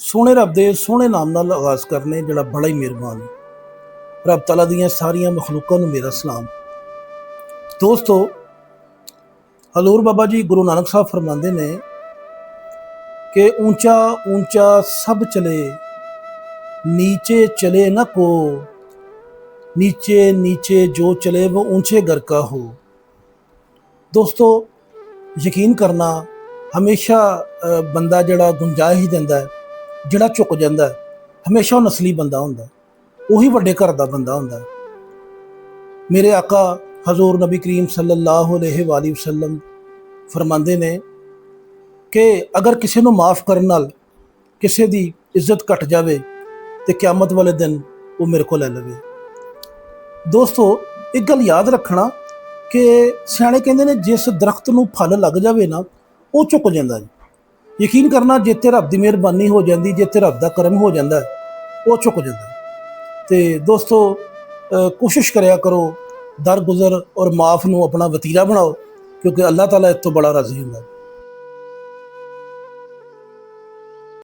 सोहने रब दे सोहने नाम नाल आगाज़ करने जिहड़ा बड़ा ही मेहरबान है। रब तआला दियां सारियां मखलूकां नूं मेरा सलाम। दोस्तों, हजूर बाबा जी गुरु नानक साहब फरमाते ने कि ऊंचा ऊंचा सब चले, नीचे चले न को, नीचे नीचे जो चले वो ऊंचे घर का हो। दोस्तों, यकीन करना हमेशा बंदा जिहड़ा गुंजाइश ही दिंदा है, जिहड़ा झुक जांदा है, हमेशा वो नस्ली बंदा हुंदा है, उही वड्डे घर दा बंदा हुंदा है। मेरे आका हजूर नबी करीम सल्लल्लाहु अलैहि वसल्लम फरमाते ने कि अगर किसी को माफ़ करने नाल किसी की इज्जत घट जाए तो क्यामत वाले दिन वो मेरे को ले लवे। दोस्तों, एक गल याद रखना कि सियाणे कहते हैं जिस दरख्त नूं फल लग जाए ना वो झुक जाता है। यकीन करना जिते रब की मेहरबानी हो जाती, जिते रब का करम हो जाता है, वो झुक जाता है। तो दोस्तों, कोशिश कराया करो दर गुजर और माफ़ नूं अपना वतीरा बनाओ, क्योंकि अल्लाह ताला इस तो बड़ा राजी होंदा है।